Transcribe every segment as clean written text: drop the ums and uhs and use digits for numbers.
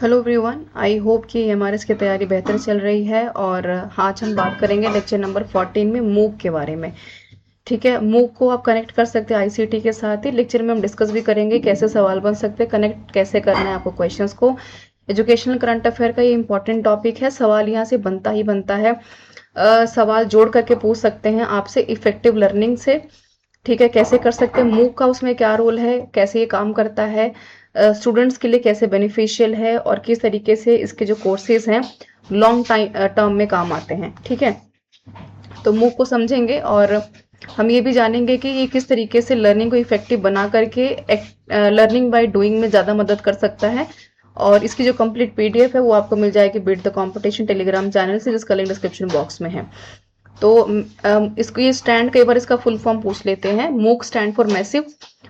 Hello everyone, I hope कि हमारे इसकी तैयारी बेहतर चल रही है। और आज हम बात करेंगे लेक्चर नंबर 14 में मूक के बारे में। ठीक है, मूक को आप कनेक्ट कर सकते हैं आईसीटी के साथ ही। लेक्चर में हम डिस्कस भी करेंगे कैसे सवाल बन सकते हैं, कनेक्ट कैसे करना है आपको क्वेश्चंस को। एजुकेशनल करंट अफेयर का ये इंपॉर्टेंट टॉपिक है, सवाल यहाँ से बनता ही बनता है। सवाल जोड़ करके पूछ सकते हैं आपसे इफेक्टिव लर्निंग से। ठीक है, कैसे कर सकते हैं, मूक का उसमें क्या रोल है, कैसे ये काम करता है, स्टूडेंट्स के लिए कैसे बेनिफिशियल है और किस तरीके से इसके जो कोर्सेज हैं लॉन्ग टाइम टर्म में काम आते हैं। ठीक है, तो मूक को समझेंगे और हम ये भी जानेंगे कि ये किस तरीके से लर्निंग को इफेक्टिव बना करके लर्निंग बाय डूइंग में ज़्यादा मदद कर सकता है। और इसकी जो कंप्लीट पीडीएफ है वो आपको मिल जाएगी beat the competition Telegram channel से, जिसका लिंक डिस्क्रिप्शन बॉक्स में है। तो इसको ये स्टैंड कई बार इसका फुल फॉर्म पूछ लेते हैं। मूक stand for massive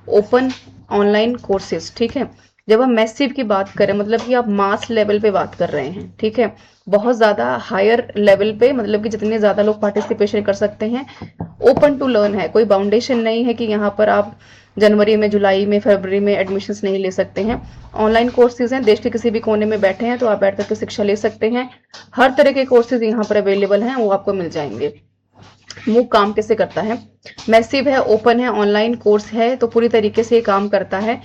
open online courses. ठीक है, जब हम मैसिव की बात करें मतलब कि आप मास लेवल पे बात कर रहे हैं। ठीक है, बहुत ज्यादा हायर लेवल पे, मतलब कि जितने ज्यादा लोग पार्टिसिपेशन कर सकते हैं। ओपन टू लर्न है, कोई बाउंडेशन नहीं है कि यहाँ पर आप जनवरी में, जुलाई में, फरवरी में एडमिशन्स नहीं ले सकते हैं। ऑनलाइन कोर्सेज हैं, देश के किसी भी कोने में बैठे हैं तो आप बैठ करके शिक्षा ले सकते हैं। हर तरह के कोर्सेज यहाँ पर अवेलेबल हैं, वो आपको मिल जाएंगे। मूक काम कैसे करता है, मैसिव है, ओपन है, ऑनलाइन कोर्स है, तो पूरी तरीके से ये काम करता है।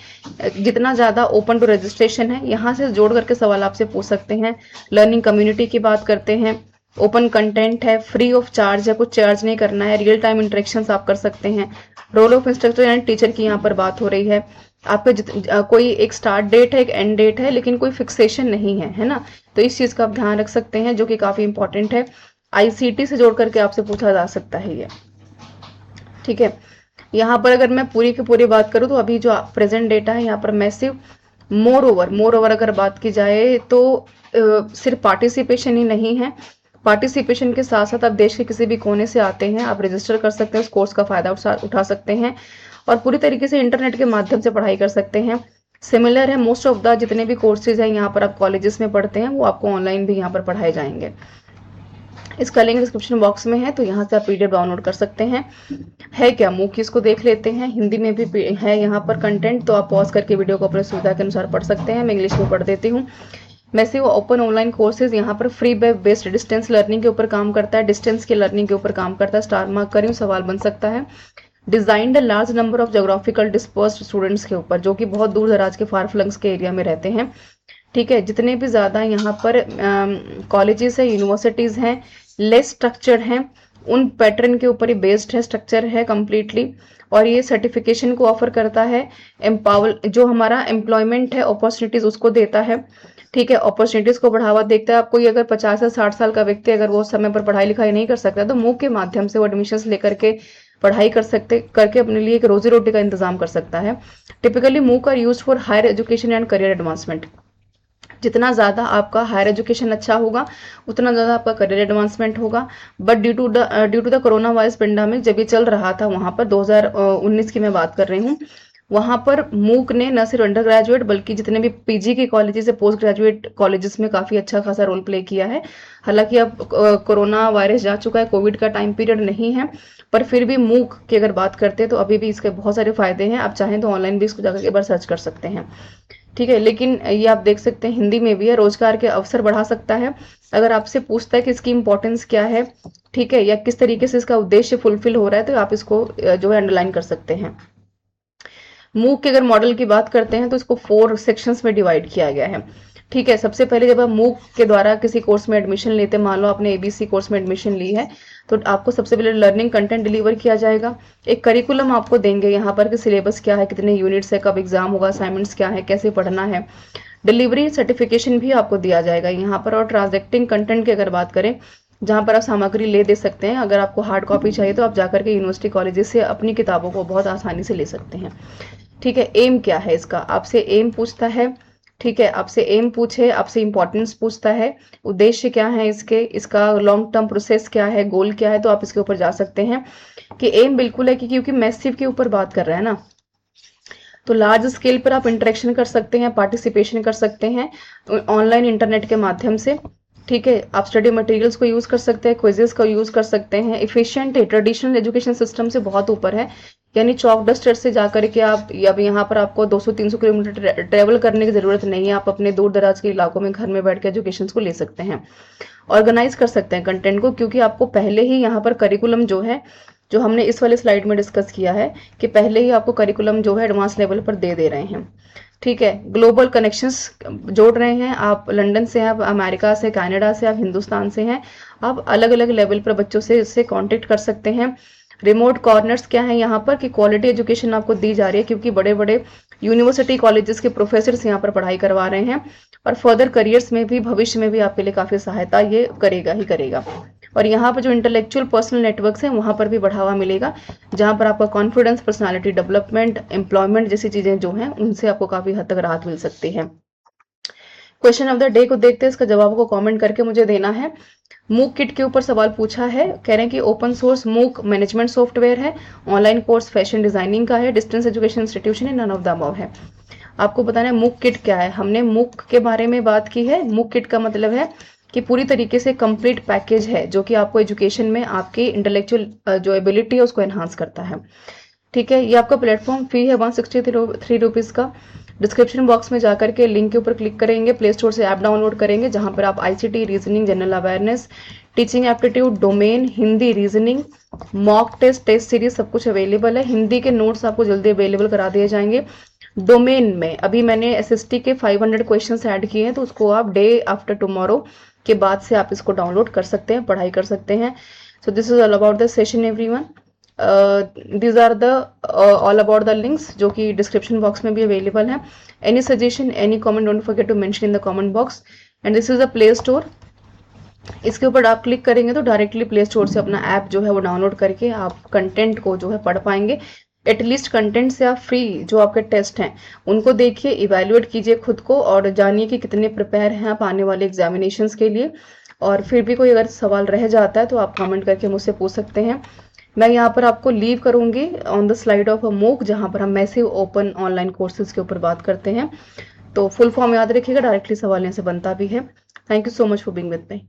जितना ज्यादा ओपन टू रजिस्ट्रेशन है, यहाँ से जोड़ करके सवाल आपसे पूछ सकते हैं। लर्निंग कम्युनिटी की बात करते हैं, ओपन कंटेंट है, फ्री ऑफ चार्ज है, कुछ चार्ज नहीं करना है, रियल टाइम इंटरेक्शन आप कर सकते हैं। Role of instructor and teacher की यहाँ पर बात हो रही है। आपका कोई एक स्टार्ट डेट है, एक एंड डेट है, लेकिन कोई फिक्सेशन नहीं है, है ना। तो इस चीज का आप ध्यान रख सकते हैं, जो कि काफी इंपॉर्टेंट है। आईसीटी से जोड़ करके आपसे पूछा जा सकता है ये। ठीक है, यहाँ पर अगर मैं पूरी की पूरी बात करूँ तो अभी जो प्रेजेंट डेटा है यहाँ पर मैसिव। मोर ओवर अगर बात की जाए तो सिर्फ पार्टिसिपेशन ही नहीं है। पार्टिसिपेशन के साथ साथ आप देश के किसी भी कोने से आते हैं, आप रजिस्टर कर सकते हैं, उस कोर्स का फायदा उठा सकते हैं और पूरी तरीके से इंटरनेट के माध्यम से पढ़ाई कर सकते हैं। सिमिलर है, मोस्ट ऑफ द जितने भी कोर्सेज हैं यहाँ पर आप कॉलेजेस में पढ़ते हैं वो आपको ऑनलाइन भी यहाँ पर पढ़ाए जाएंगे। इसका लिंक डिस्क्रिप्शन बॉक्स में है, तो यहाँ से आप पीडीएफ डाउनलोड कर सकते हैं। है क्या मूक, इसको देख लेते हैं। हिंदी में भी है यहाँ पर कंटेंट, तो आप पॉज करके वीडियो को अपनी सुविधा के अनुसार पढ़ सकते हैं। मैं इंग्लिश में पढ़ देती हूँ। मैसिव ओपन ऑनलाइन कोर्सेज यहाँ पर free web based distance learning के ऊपर काम करता है, डिस्टेंस के लर्निंग के ऊपर काम करता है। स्टार मार्क करियो, सवाल बन सकता है। Designed large number of geographical dispersed students के ऊपर, जो कि बहुत दूर दराज के फार फ्लंग्स के एरिया में रहते हैं। ठीक है, जितने भी ज्यादा यहाँ पर कॉलेजेस है, यूनिवर्सिटीज हैं, लेस स्ट्रक्चर्ड हैं, उन पैटर्न के ऊपर ही बेस्ड है, स्ट्रक्चर है कंप्लीटली। और ये सर्टिफिकेशन को ऑफर करता है। एम्पावर जो हमारा एम्प्लॉयमेंट है, अपॉर्चुनिटीज उसको देता है। ठीक है, अपॉर्चुनिटीज को बढ़ावा देखता है। आपको ये अगर 50 या 60 साल का व्यक्ति अगर वो समय पर पढ़ाई लिखाई नहीं कर सकता तो मूक के माध्यम से वो एडमिशन लेकर के पढ़ाई करके अपने लिए एक रोजी रोटी का इंतजाम कर सकता है। Typically MOOC are used for higher education and career advancement. जितना ज्यादा आपका हायर एजुकेशन अच्छा होगा उतना ज्यादा आपका करियर एडवांसमेंट होगा। But due to the corona virus pandemic, जब ये चल रहा था वहां पर 2019 की मैं बात कर रही हूँ, वहां पर मूक ने न सिर्फ अंडर ग्रेजुएट बल्कि जितने भी पीजी के कॉलेजेस है, पोस्ट ग्रेजुएट कॉलेजेस में काफी अच्छा खासा रोल प्ले किया है। हालांकि अब कोरोना वायरस जा चुका है, कोविड का टाइम पीरियड नहीं है, पर फिर भी मूक की अगर बात करते हैं तो अभी भी इसके बहुत सारे फायदे हैं। आप चाहें तो ऑनलाइन भी इसको जाकर एक बार सर्च कर सकते हैं। ठीक है, लेकिन ये आप देख सकते हैं हिंदी में भी है। रोजगार के अवसर बढ़ा सकता है। अगर आपसे पूछता है कि इसकी इंपॉर्टेंस क्या है, ठीक है, या किस तरीके से इसका उद्देश्य फुलफिल हो रहा है, तो आप इसको जो है अंडरलाइन कर सकते हैं। मूक के अगर मॉडल की बात करते हैं तो इसको 4 सेक्शंस में डिवाइड किया गया है। ठीक है, सबसे पहले जब आप मूक के द्वारा किसी कोर्स में एडमिशन लेते हैं, मान लो आपने एबीसी कोर्स में एडमिशन ली है, तो आपको सबसे पहले लर्निंग कंटेंट डिलीवर किया जाएगा। एक करिकुलम आपको देंगे यहाँ पर कि सिलेबस क्या है, कितने यूनिट्स है, कब एग्जाम होगा, असाइनमेंट्स क्या है, कैसे पढ़ना है। डिलीवरी सर्टिफिकेशन भी आपको दिया जाएगा यहाँ पर। और ट्रांजैक्टिंग कंटेंट की अगर बात करें, जहाँ पर आप सामग्री ले दे सकते हैं, अगर आपको हार्ड कॉपी चाहिए तो आप जाकर के यूनिवर्सिटी कॉलेजेस से अपनी किताबों को बहुत आसानी से ले सकते हैं। ठीक है, एम क्या है इसका, आपसे एम पूछता है। ठीक है, आपसे एम पूछे, आपसे इंपॉर्टेंस पूछता है, उद्देश्य क्या है इसके, इसका लॉन्ग टर्म प्रोसेस क्या है, गोल क्या है, तो आप इसके ऊपर जा सकते हैं कि एम बिल्कुल है कि क्योंकि मैसिव के ऊपर बात कर रहा है ना, तो लार्ज स्केल पर आप इंटरेक्शन कर सकते हैं, पार्टिसिपेशन कर सकते हैं ऑनलाइन इंटरनेट के माध्यम से। ठीक है, आप स्टडी मटेरियल्स को यूज कर सकते हैं, क्विजेस को यूज कर सकते हैं। इफिशिएंट है, ट्रेडिशनल एजुकेशन सिस्टम से बहुत ऊपर है। यानी चौक डस्टर से जाकर के आप अब यहाँ पर आपको 200-300 किलोमीटर ट्रेवल करने की ज़रूरत नहीं है। आप अपने दूर दराज के इलाकों में घर में बैठ के एजुकेशन को ले सकते हैं, ऑर्गेनाइज कर सकते हैं कंटेंट को, क्योंकि आपको पहले ही यहाँ पर करिकुलम जो है, जो हमने इस वाले स्लाइड में डिस्कस किया है कि पहले ही आपको करिकुलम जो है एडवांस लेवल पर दे रहे हैं। ठीक है, ग्लोबल कनेक्शंस जोड़ रहे हैं। आप लंदन से हैं, आप अमेरिका से, कनाडा से, आप हिंदुस्तान से हैं, आप अलग अलग लेवल पर बच्चों से इससे कांटेक्ट कर सकते हैं। रिमोट कॉर्नर्स क्या है यहाँ पर कि क्वालिटी एजुकेशन आपको दी जा रही है, क्योंकि बड़े बड़े यूनिवर्सिटी कॉलेजेस के प्रोफेसर्स यहाँ पर पढ़ाई करवा रहे हैं, और फर्दर करियर्स में भी, भविष्य में भी आपके लिए काफ़ी सहायता ये करेगा ही करेगा। और यहाँ पर जो इंटेलेक्चुअल पर्सनल नेटवर्क्स हैं वहाँ पर भी बढ़ावा मिलेगा, जहाँ पर आपका कॉन्फिडेंस, पर्सनालिटी डेवलपमेंट, एम्प्लॉयमेंट जैसी चीज़ें जो हैं उनसे आपको काफ़ी हद तक राहत मिल सकती है। क्वेश्चन ऑफ द डे को देखते हैं, इसका जवाब को कमेंट करके मुझे देना है। मूक किट के ऊपर सवाल पूछा है, कह रहे हैं कि ओपन सोर्स मूक मैनेजमेंट सॉफ्टवेयर है, ऑनलाइन कोर्स फैशन डिजाइनिंग का है, डिस्टेंस एजुकेशन इंस्टीट्यूशन है, नन ऑफ द अबव है। आपको बताना है मूक किट क्या है। हमने मूक के बारे में बात की है। मूक किट का मतलब है कि पूरी तरीके से कंप्लीट पैकेज है, जो कि आपको एजुकेशन में आपकी इंटेलेक्चुअल जो एबिलिटी है उसको एनहांस करता है। ठीक है, ये आपका प्लेटफॉर्म फी है 163 रुपीज़ का। डिस्क्रिप्शन बॉक्स में जाकर के लिंक के ऊपर क्लिक करेंगे, प्ले स्टोर से ऐप डाउनलोड करेंगे, जहां पर आप ICT, reasoning, general awareness, teaching aptitude, domain, Hindi, reasoning, mock test, test series सब कुछ अवेलेबल है। हिंदी के नोट्स आपको जल्दी अवेलेबल करा दिए जाएंगे। डोमेन में अभी मैंने एसएसटी के 500 क्वेश्चंस ऐड किए हैं, तो उसको आप डे आफ्टर टुमारो के बाद से आप इसको डाउनलोड कर सकते हैं, पढ़ाई कर सकते हैं। So this is all about the session everyone. These are the all about the links जो कि डिस्क्रिप्शन बॉक्स में भी अवेलेबल है। Any suggestion, any comment, don't forget to mention in the comment box. And this is a play store. इसके ऊपर आप click करेंगे तो डायरेक्टली प्ले स्टोर से अपना ऐप जो है वो डाउनलोड करके आप कंटेंट को जो है पढ़ पाएंगे। एटलीस्ट कंटेंट से आप फ्री जो आपके टेस्ट हैं उनको देखिए, इवेल्युएट कीजिए खुद को, और जानिए कि कितने प्रिपेयर हैं आप आने वाले एग्जामिनेशंस के लिए। और फिर भी कोई अगर सवाल रह जाता है तो आप कमेंट करके मुझसे पूछ सकते हैं। मैं यहाँ पर आपको लीव करूंगी on the slide of a मूक, जहाँ पर हम मैसिव ओपन ऑनलाइन कोर्सेज के ऊपर बात करते हैं। तो फुल फॉर्म याद रखिएगा, डायरेक्टली सवाल यहाँ से बनता भी है। Thank you so much for being with me.